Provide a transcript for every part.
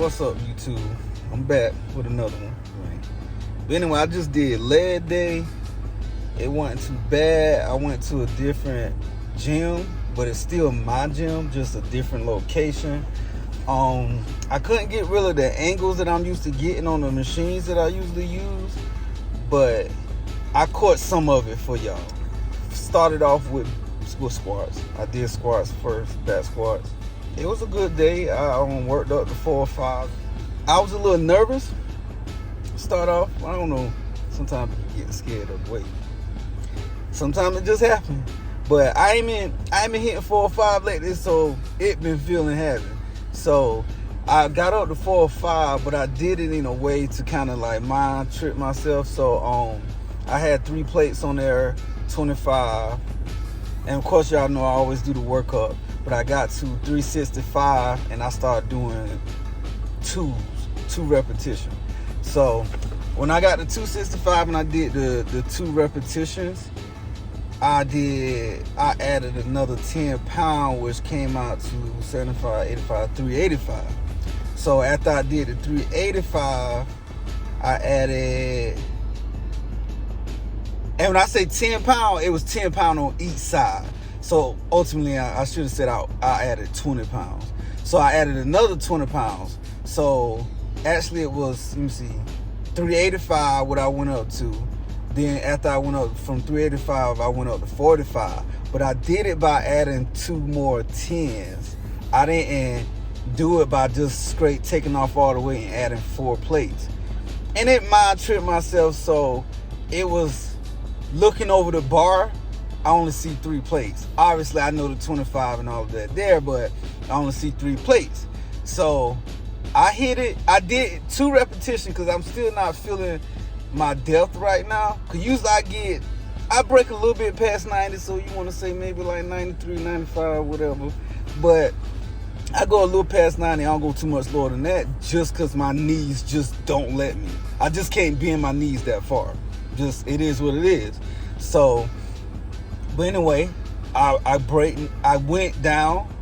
What's up, YouTube? I'm back with another one. But anyway, I just did leg day. It wasn't too bad. I went to a different gym, but it's still my gym, just a different location. I couldn't get rid of the angles that I'm used to getting on the machines that I usually use, but I caught some of it for y'all. Started off with squats. I did squats first, back squats. It was a good day. I worked up to 4 or 5. I was a little nervous. Start off, I don't know. Sometimes you get scared of weight. Sometimes it just happens. But I ain't been hitting 4 or 5 lately, so it been feeling heavy. So I got up to 4 or 5, but I did it in a way to kind of like mind trip myself. So I had 3 plates on there, 25. And of course, y'all know I always do the workup. But I got to 365 and I started doing two repetitions. So when I got to 265 and I did the 2 repetitions, I added another 10 pounds, which came out to 75, 85, 385. So after I did the 385, I added, and when I say 10 pounds, it was 10 pounds on each side. So ultimately, I should have said I added 20 pounds. So I added another 20 pounds. So actually it was, 385 what I went up to. Then after I went up from 385, I went up to 45. But I did it by adding 2 more 10s. I didn't do it by just straight taking off all the weight and adding 4 plates. And it mind tripped myself, so it was looking over the bar. I only see 3 plates. Obviously, I know the 25 and all of that there, but I only see 3 plates. So I hit it. I did 2 repetitions because I'm still not feeling my depth right now. Because usually I break a little bit past 90, so you want to say maybe like 93, 95, whatever. But I go a little past 90. I don't go too much lower than that just because my knees just don't let me. I just can't bend my knees that far. Just, it is what it is. So, but anyway, I went down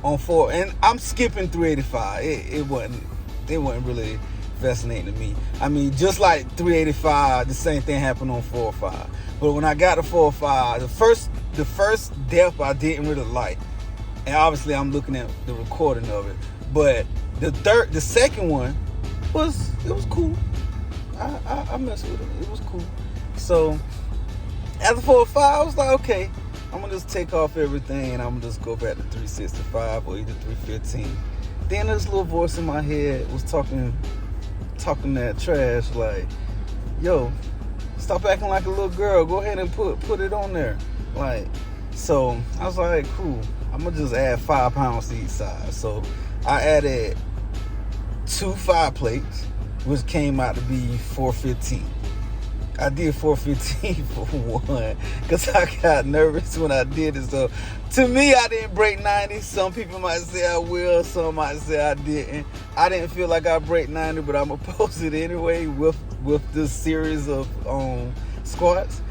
on 4, and I'm skipping 385. It wasn't really fascinating to me. I mean, just like 385, the same thing happened on 4 or 5. But when I got to 4 or 5, the first depth I didn't really like, and obviously I'm looking at the recording of it. But the second one was cool. I messed with it. It was cool. So after 4 or 5, I was like, okay, I'm gonna just take off everything and I'm gonna just go back to 365 or either 315. Then this little voice in my head was talking that trash, like, yo, stop acting like a little girl. Go ahead and put it on there. Like, so I was like, cool. I'm gonna just add 5 pounds to each side. So I added 2 5 plates, which came out to be 415. I did 415 for 1 because I got nervous when I did it. So to me, I didn't break 90. Some people might say I will. Some might say I didn't. I didn't feel like I break 90, but I'm going to post it anyway with this series of squats.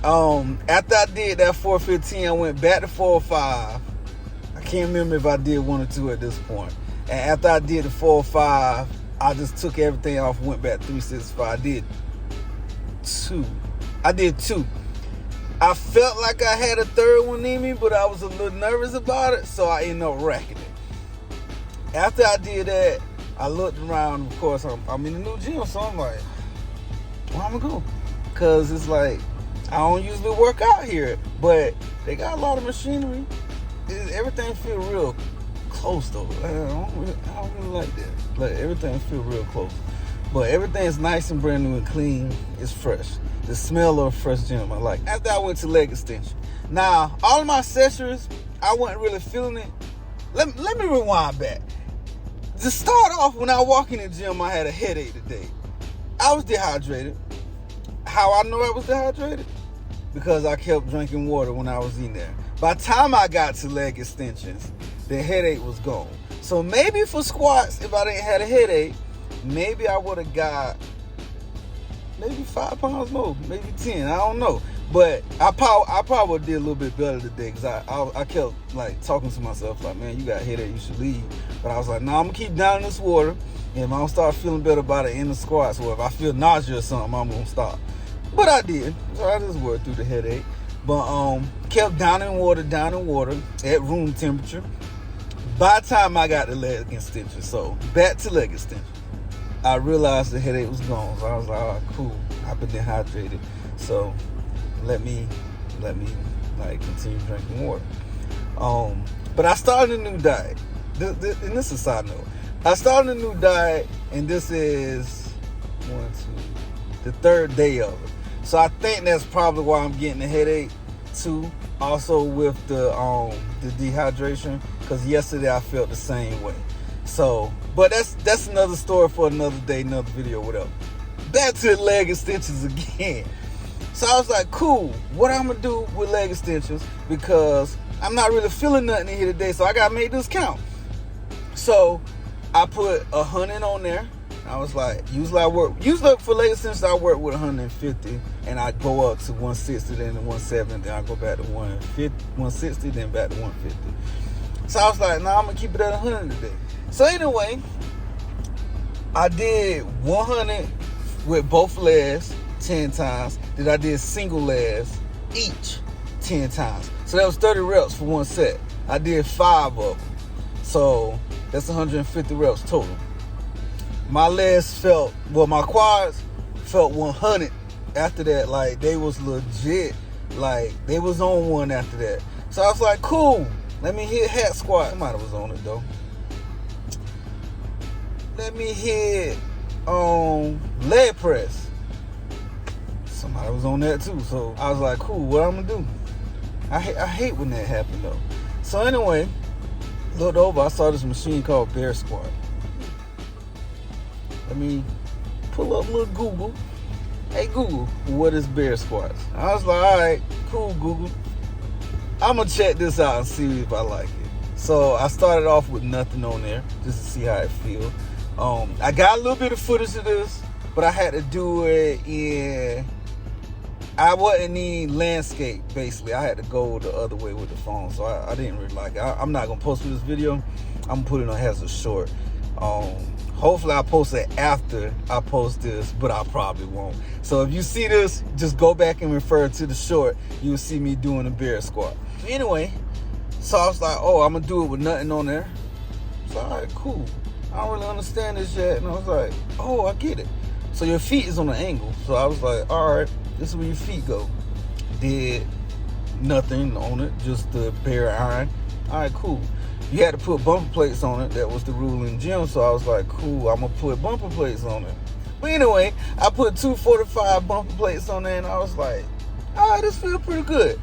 After I did that 415, I went back to 4 or 5. I can't remember if I did 1 or 2 at this point. And after I did the 4 or 5, I just took everything off and went back to 365. I did 2. I felt like I had a third one in me, but I was a little nervous about it, so I ended up racking it. After I did that, I looked around. Of course, I'm in the new gym, so I'm like, where I'm gonna go? Because it's like, I don't usually work out here, but they got a lot of machinery. Everything feels real close, though. I don't really like that. Like, everything feels real close. But everything's nice and brand new and clean. It's fresh. The smell of a fresh gym I like. After I went to leg extension. Now, all of my accessories, I wasn't really feeling it. Let me rewind back. To start off, when I walk in the gym, I had a headache today. I was dehydrated. How I know I was dehydrated? Because I kept drinking water when I was in there. By the time I got to leg extensions, the headache was gone. So maybe for squats, if I didn't have a headache, maybe I would have got maybe 5 pounds more, maybe 10. I don't know. But I probably did a little bit better today because I kept like talking to myself like, man, you got a headache, you should leave. But I was like, no, I'm gonna keep down in this water. And if I don't start feeling better about it in the squats, or if I feel nausea or something, I'm gonna stop. But I did. So I just worked through the headache. But kept down in water at room temperature. By the time I got the leg extension, so back to leg extension, I realized the headache was gone. So I was like, oh, cool. I've been dehydrated. So let me like continue drinking water. But I started a new diet. And this is a side note. I started a new diet, and this is the third day of it. So I think that's probably why I'm getting a headache too. Also with the dehydration, because yesterday I felt the same way. So, but that's another story for another day, another video, whatever. Back to the leg extensions again. So I was like, cool, what I'm gonna do with leg extensions, because I'm not really feeling nothing in here today, so I gotta make this count. So I put 100 on there. I was like, usually for leg extensions I work with 150, and I go up to 160, then to 170, then I go back to 160, then back to 150. So I was like, nah, I'm gonna keep it at 100 today. So anyway, I did 100 with both legs 10 times. Then I did single legs each 10 times. So that was 30 reps for one set. I did 5 of them. So that's 150 reps total. My legs my quads felt 100 after that. Like, they was legit. Like, they was on one after that. So I was like, cool. Let me hit hat squat. Somebody was on it, though. Let me hit leg press. Somebody was on that, too. So I was like, cool, what I'm going to do? I hate when that happened, though. So anyway, looked over. I saw this machine called bear squat. Let me pull up little Google. Hey, Google, what is bear squats? I was like, all right, cool, Google. I'm going to check this out and see if I like it. So I started off with nothing on there just to see how it feels. I got a little bit of footage of this, but I had to do it I wasn't in landscape, basically. I had to go the other way with the phone, so I didn't really like it. I'm not going to post this video. I'm going to put it on as a short. Hopefully I'll post it after I post this, but I probably won't. So if you see this, just go back and refer to the short. You'll see me doing a bear squat. Anyway, so I was like, oh, I'm going to do it with nothing on there. So, all right, cool. I don't really understand this yet. And I was like, oh, I get it. So your feet is on an angle. So I was like, all right, this is where your feet go. Did nothing on it, just the bare iron. All right, cool. You had to put bumper plates on it. That was the rule in the gym. So I was like, cool, I'm going to put bumper plates on it. But anyway, I put 245 bumper plates on there, and I was like, all right, this feels pretty good.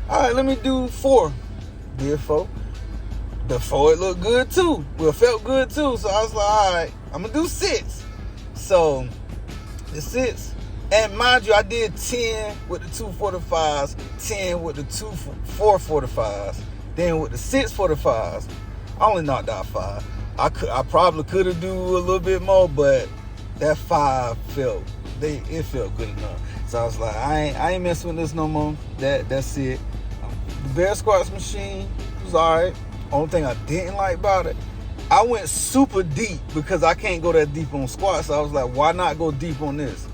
All right, let me do 4. Did 4. The 4, it looked good too. Well, it felt good too. So I was like, all right, I'm going to do 6. So the 6. And mind you, I did 10 with the 245s, 10 with the 445s. Then with the 645s, I only knocked out 5. I probably could have do a little bit more, but that 5 felt good enough. So I was like, I ain't messing with this no more. That's it. The bear squats machine was alright. Only thing I didn't like about it, I went super deep because I can't go that deep on squats. So I was like, why not go deep on this?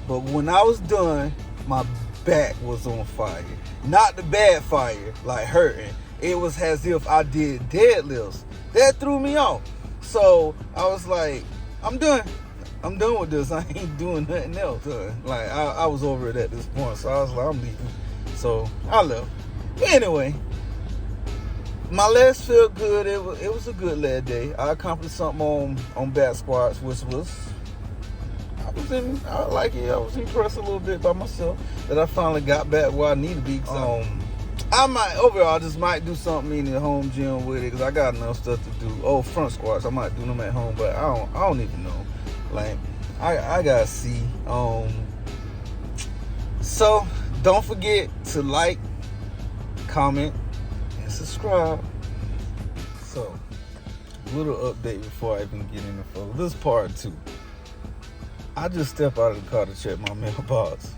But when I was done, my back was on fire. Not the bad fire, like hurting. It was as if I did deadlifts. That threw me off. So I was like, I'm done. I'm done with this. I ain't doing nothing else. Like, I was over it at this point. So I was like, I'm leaving. So I left. But anyway, my legs felt good. It was a good leg day. I accomplished something on back squats, which was, I like it. I was impressed a little bit by myself that I finally got back where I need to be. I might do something in the home gym with it because I got enough stuff to do. Oh, front squats, I might do them at home, but I don't even know. Like, I gotta see. So don't forget to like, comment, and subscribe. So, little update before I even get in the photo. This is part 2. I just stepped out of the car to check my mailbox.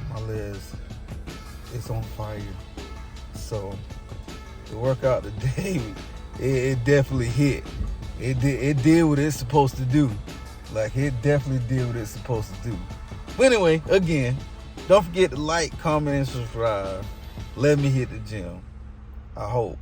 My legs, it's on fire. So the workout today, it definitely hit. It did what it's supposed to do. Like, it definitely did what it's supposed to do. But anyway, again, don't forget to like, comment, and subscribe. Let me hit the gym. I hope.